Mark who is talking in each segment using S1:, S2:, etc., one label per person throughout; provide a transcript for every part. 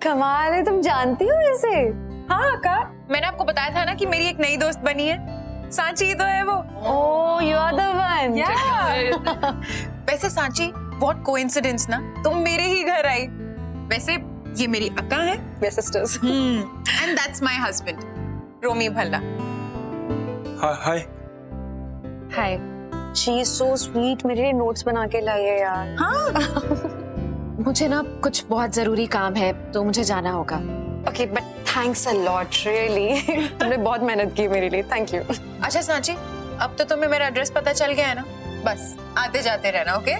S1: कमाल है, तुम जानती हो इसे?
S2: हाँ अक्का, मैंने आपको बताया था ना कि मेरी एक नई दोस्त बनी है। सांची ही तो है वो।
S1: ओह, यू आर द वन।
S2: वैसे सांची, व्हाट कोइंसिडेंस ना, तुम मेरे ही घर आई। वैसे ये मेरी अक्का है,
S1: वे sisters.
S2: And that's my husband Romi Bhalla.
S3: Hi.
S1: Hi. She is so sweet, मेरे लिए नोट्स बना के लाई है यार।
S2: हाँ
S4: मुझे ना कुछ बहुत जरूरी काम है तो मुझे जाना होगा।
S1: Okay, but thanks a lot, really. तुमने बहुत मेहनत की मेरे लिए, थैंक यू।
S2: अच्छा सांची, अब तो तुम्हें मेरा एड्रेस पता चल गया है ना, बस आते जाते रहना। Okay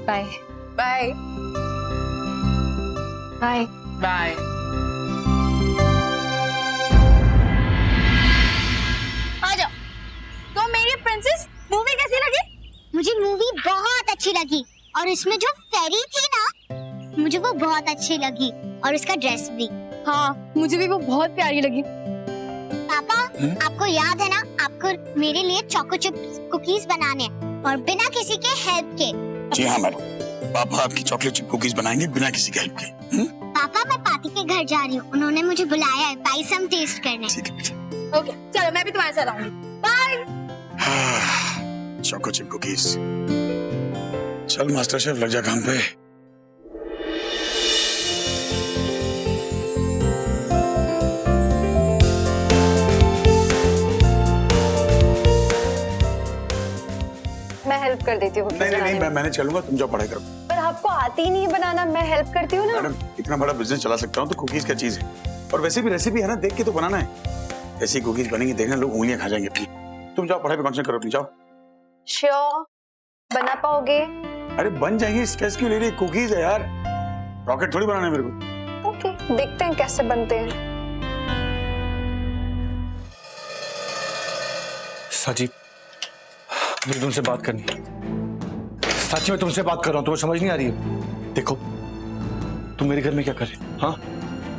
S4: bye
S2: bye
S4: bye
S2: bye.
S5: आ जाओ। तो मेरी प्रिंसेस मूवी कैसी लगी? मुझे मूवी बहुत अच्छी लगी और इसमें जो फेरी थी ना, मुझे वो बहुत अच्छी लगी और उसका ड्रेस भी।
S6: हाँ, मुझे भी वो बहुत प्यारी लगी।
S5: पापा, आपको याद है ना, आपको मेरे लिए चोको चिप्स कुकीज बनाने हैं और बिना किसी के हेल्प के।
S3: जी हाँ मैडम, पापा आपकी चॉकलेट चिप कुकीज बनाएंगे बिना किसी के हेल्प के।
S5: पापा, मैं पार्टी के घर जा रही हूँ, उन्होंने मुझे बुलाया है पायसम टेस्ट करने।
S3: ठीक है।
S6: ओके, चलो मैं भी तुम्हारे साथ आऊंगी। बाय।
S3: Choco chip cookies. चल मास्टर शेफ, लग जा काम पे।
S1: मैं हेल्प कर देती हूँ।
S3: नहीं, मैंने चलूंगा, तुम जाओ पढ़ाई करो।
S1: पर आपको आती ही नहीं बनाना, मैं हेल्प करती हूँ ना।
S3: मैडम, इतना बड़ा बिजनेस चला सकता हूँ तो कुकीज क्या चीज है। और वैसे भी रेसिपी है ना, देख के तो बनाना है। ऐसी कुकीज बनेंगी, देखना लोग उंगलियां खा जाएंगे अपनी। तुम जाओ पढ़ाई पे कंसंट्रेट करो, अपनी जाओ।
S1: श्योर, बना पाओगे?
S3: अरे बन जाएंगी, स्ट्रेस क्यों ले रही है? कुकीज है यार, रॉकेट थोड़ी बनाना है मेरे को।
S1: ओके, देखते हैं कैसे बनते हैं।
S7: साची, मुझे तुमसे बात करनी है। साची, मैं तुमसे बात कर रहा हूँ, तुम्हें समझ नहीं आ रही है? देखो, तुम मेरे घर में क्या कर रहे हो? हाँ,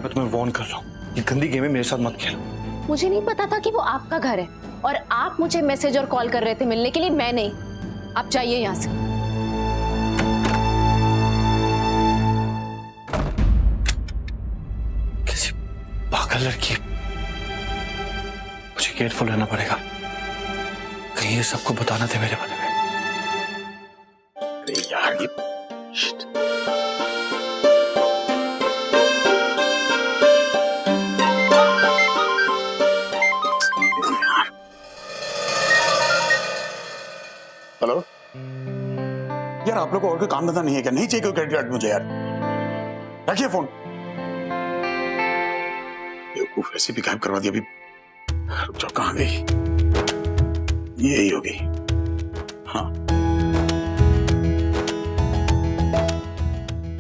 S7: मैं तुम्हें वार्न कर रहा हूँ, ये गंदी गेम है, मेरे साथ मत खेलो।
S4: मुझे नहीं पता था कि वो आपका घर है और आप मुझे मैसेज और कॉल कर रहे थे मिलने के लिए, मैं नहीं। आप जाइए यहाँ से।
S7: कैसी पागल लड़की है। मुझे केयरफुल रहना पड़ेगा, कहीं ये सबको बताना थे मेरे बारे में।
S3: अरे यार ये शिट। हेलो यार, आप लोग को और कोई काम धंधा नहीं है क्या? नहीं चाहिए कोई क्रेडिट कार्ड मुझे यार। रखिए फोन। बेवकूफ, रेसिपी गायब करवा दी अभी। रुक जाओ, कहाँ गई? यही होगी। हाँ,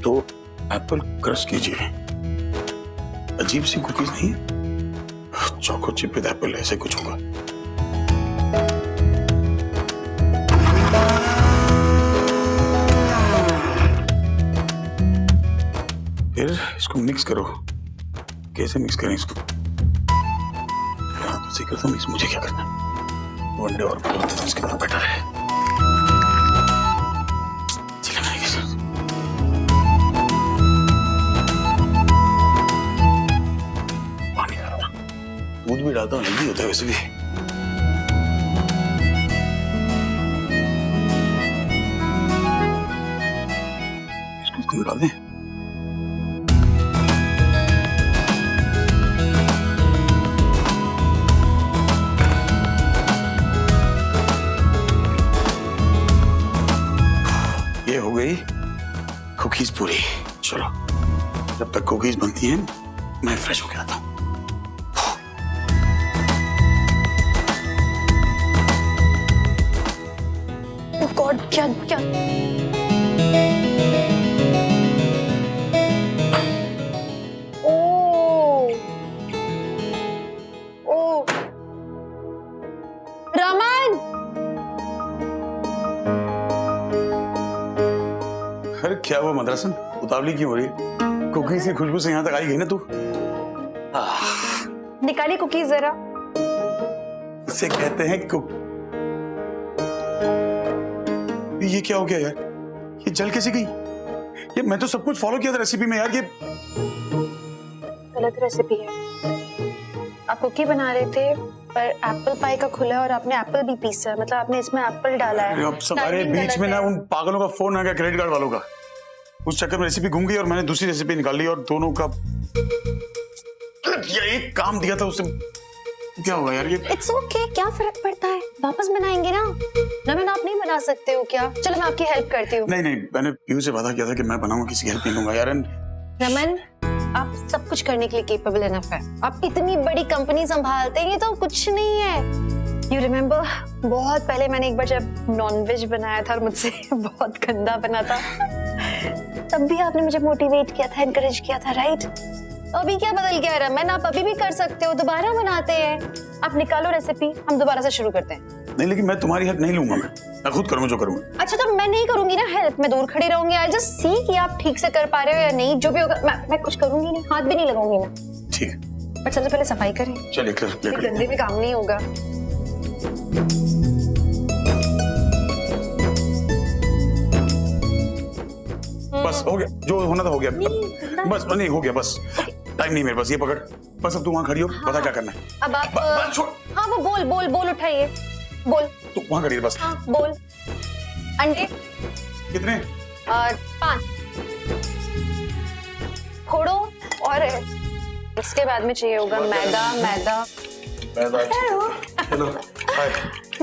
S3: तो एप्पल क्रश कीजिए। अजीब सी कुकीज नहीं है, चोको चिप विद एप्पल, ऐसे कुछ होगा। फिर इसको मिक्स करो। कैसे मिक्स करें इसको? हाँ तो सीख करता हूँ मिक्स, मुझे क्या करना है? वनडे और तो उसके बाद बेटर है। पानी डाल रहा, दूध भी डालता हूँ, हेल्दी होता है वैसे भी। इसको डाल दें। ये हो गई कुकीज पूरी। चलो, जब तक कुकीज बनती हैं मैं फ्रेश होके आता हूँ।
S1: गॉड, क्या क्या? ओह ओह, रमन!
S3: अरे क्या हुआ मद्रासन, उतावली क्यों हो रही है? कुकीज की खुशबू से यहाँ तक आई गई ना तू।
S1: निकालिए कुकीज जरा।
S3: इसे कहते हैं कुक। ये क्या हो गया यार? ये जल कैसे गई? ये मैं तो सब कुछ फॉलो किया था रेसिपी में यार। ये
S1: गलत रेसिपी है। आप कुकी बना रहे थे पर एप्पल पाई का खुला और आपने एप्पल भी पीसा है, मतलब आपने इसमें एप्पल डाला है।
S3: अब सब अरे
S1: Timing
S3: बीच
S1: गलत
S3: में ना
S1: है।
S3: उन पागलों का फोन आ गया क्रेडिट कार्ड वालों का, उस चक्कर में रेसिपी घूम गई और मैंने दूसरी रेसिपी निकाल ली और दोनों का ये एक काम दिया था उससे क्या हुआ यार। ये
S1: इट्स ओके, क्या फर्क पड़ता है, वापस बनाएंगे ना। रमन आप नहीं बना सकते हो क्या? चलो मैं आपकी हेल्प करती हूँ।
S3: नहीं मैंने पीयू से वादा किया था कि मैं बनाऊंगा, किसी की हेल्प नहीं लूंगा यार।
S1: रमन आप सब कुछ करने के लिए केपेबल इनफ है। आप इतनी बड़ी कंपनी संभालते हैं, ये तो कुछ नहीं है। यू रिमेम्बर बहुत पहले मैंने एक बार जब नॉनवेज बनाया था और मुझसे बहुत गंदा बना था, तब भी आपने मुझे मोटिवेट किया था, एनकरेज किया था, राइट? अभी क्या बदल गया रमन? आप अभी भी कर सकते हो, दोबारा बनाते हैं। आप निकालो रेसिपी, हम दोबारा से शुरू करते हैं।
S3: नहीं लेकिन मैं तुम्हारी हेल्प नहीं लूंगा, मैं खुद करूंगा जो करूंगा।
S1: अच्छा तो मैं नहीं करूंगी ना हेल्प, मैं दूर खड़ी रहूंगी। आई जस्ट सी कि आप ठीक से कर पा रहे हो या नहीं। जो भी होगा मैं कुछ करूंगी नहीं, हाथ भी नहीं लगाऊंगी मैं।
S3: ठीक है
S1: पर सबसे पहले सफाई करें,
S3: चलिए
S1: गंदे में काम नहीं होगा।
S3: बस हो गया, जो होना था हो गया। बस नहीं हो गया, बस टाइम नहीं मेरे पास। ये पकड़, बस अब तू वहां खड़ी हो, पता क्या करना है।
S1: अब आप
S3: बस छोड़,
S1: हाँ वो बोल उठाइए, बोल।
S3: तू वहां खड़ी है बस।
S1: हाँ बोल। अंडे
S3: कितने?
S1: 5 फोड़ो और इसके बाद में चाहिए होगा मैदा। हेलो हाय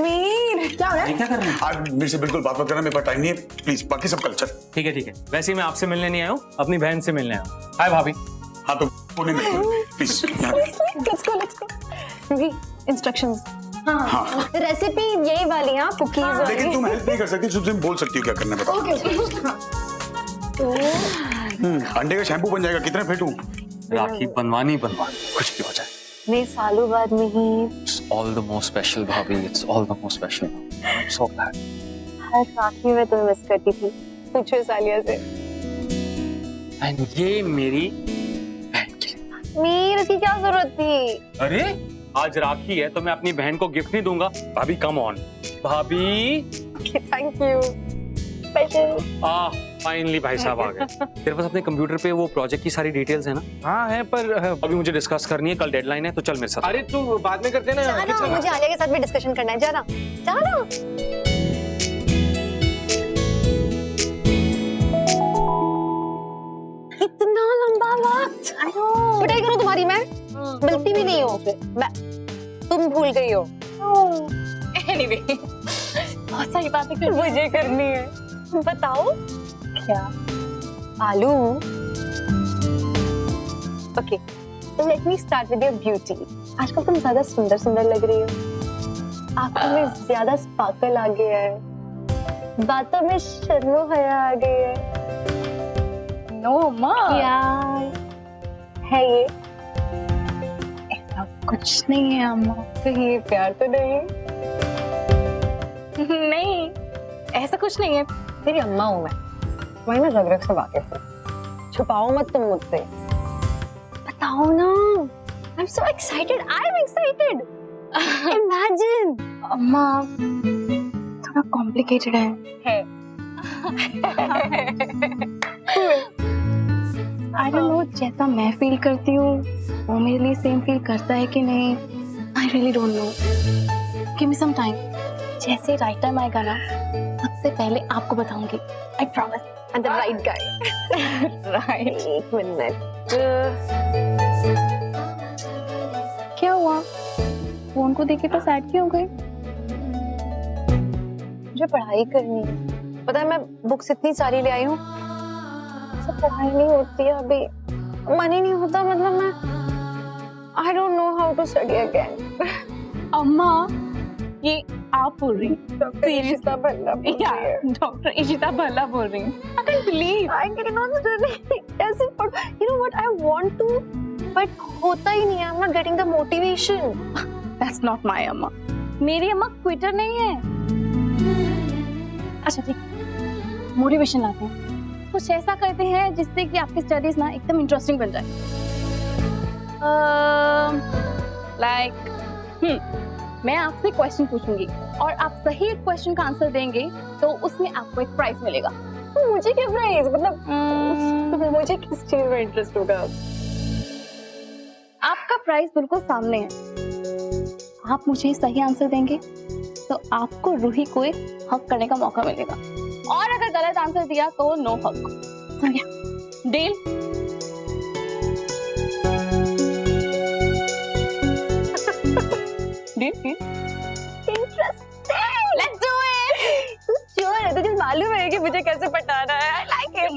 S1: मीर, क्या हो रहा है?
S8: क्या करना है?
S3: आज मेरे से बिल्कुल बात मत करना, मेरे पास टाइम नहीं है प्लीज। बाकी सब कल चल।
S8: ठीक है। वैसे ही मैं आपसे मिलने नहीं आया हूँ, अपनी बहन से मिलने आया हूँ। हाय भाभी।
S3: हाँ तो पुणे में प्लीज।
S1: लेट्स गो भी इंस्ट्रक्शंस।
S3: हाँ
S1: रेसिपी यही वाली है कुकीज वाली।
S3: लेकिन तुम हेल्प नहीं कर सकती, तुम बोल सकती हो क्या करना है बताओ। अंडे का शैम्पू बन जाएगा, कितने फेंटूं?
S8: राखी बनवानी कुछ भी हो जाए।
S1: नहीं सालों बाद में ही।
S8: It's all the more special भाभी, it's all the more special. I'm so glad.
S1: हर राखी में तुम्हें मिस करती थी, पूछो सालिया से।
S8: And ये मेरी बहन के लिए।
S1: मीर की क्या जरूरत थी?
S8: अरे आज राखी है तो मैं अपनी बहन को गिफ्ट नहीं दूंगा। भाभी कम ऑन भाभी।
S1: Thank you special.
S8: फाइनली भाई साहब आ गए। तेरे पास अपने कंप्यूटर पे वो प्रोजेक्ट की सारी डिटेल्स है ना? हाँ है, पर अभी मुझे डिस्कस करनी है, कल डेडलाइन है, तो चल मेरे साथ। अरे तू बाद में करते ना।
S1: जाना, मुझे आलिया के साथ भी डिस्कशन करना है। जाना। इतना लंबा वक्त। पिटाई करो तुम्हारी मैं मिलती भी नहीं हो। तुम भूल गई हो।
S6: एनीवे बहुत सारी बातें कर
S1: मुझे करनी है। बताओ क्या? आलू। Okay let me start with your beauty. आजकल तुम ज्यादा सुंदर लग रही हो। आंखों में ज्यादा स्पार्कल आ गया है, बातों में शर्मो हया आ गई है।
S6: नो माँ,
S1: क्या है ये?
S6: ऐसा कुछ नहीं है अम्मा।
S1: कहीं ये प्यार तो नहीं?
S6: नहीं ऐसा कुछ नहीं है।
S1: तेरी अम्मा हूँ मैं, वही मैं रग से वाकिफ हूँ। छुपाओ मत तुम मुझसे, बताओ ना। I'm so excited. I'm excited. Imagine.
S6: अम्मा थोड़ा कॉम्प्लिकेटेड है। आई डोंट नो, जैसा मैं फील करती हूँ वो मेरे लिए सेम फील करता है कि नहीं। I really don't know. Give me some time. जैसे राइट टाइम आएगा ना, सबसे पहले आपको बताऊंगी। I promise.
S1: And the right guy.
S6: Right.
S1: एक मिनट।
S6: क्या हुआ? फोन को देखे तो सैड क्यों हो गए?
S1: मुझे पढ़ाई करनी है। पता है मैं बुक्स इतनी सारी ले आई हूँ, सब पढ़ाई नहीं होती है अभी। मन ही नहीं होता, मतलब मैं I don't know how to study again.
S6: अम्मा ये आप बोल रही हैं?
S1: इशिता भल्ला बोल रही है।
S6: डॉक्टर इशिता भल्ला बोल रही हैं। I can't believe.
S1: I cannot study. कैसे पढ़? You know what? I want to, but होता ही नहीं है। I'm not getting the motivation.
S6: That's not my अम्मा। मेरी अम्मा क्विटर नहीं है। अच्छा ठीक, मोटिवेशन लाते हैं। कुछ ऐसा करते हैं जिससे कि आपकी स्टडीज ना एकदम इंटरेस्टिंग बन जाए। मैं आपसे क्वेश्चन पूछूंगी और आप सही क्वेश्चन का आंसर देंगे तो उसमें आपको एक प्राइज मिलेगा।
S1: मुझे क्या प्राइस, मतलब मुझे किस चीज में इंटरेस्ट होगा?
S6: आपका प्राइस बिल्कुल सामने है। आप मुझे सही आंसर देंगे तो आपको रूही को एक हक करने का मौका मिलेगा, और अगर गलत आंसर दिया तो नो हक। समझा? Deal? Deal?
S1: Let's do it. Sure है, तुझे मालूम है कि मुझे कैसे पटाना है। I like it.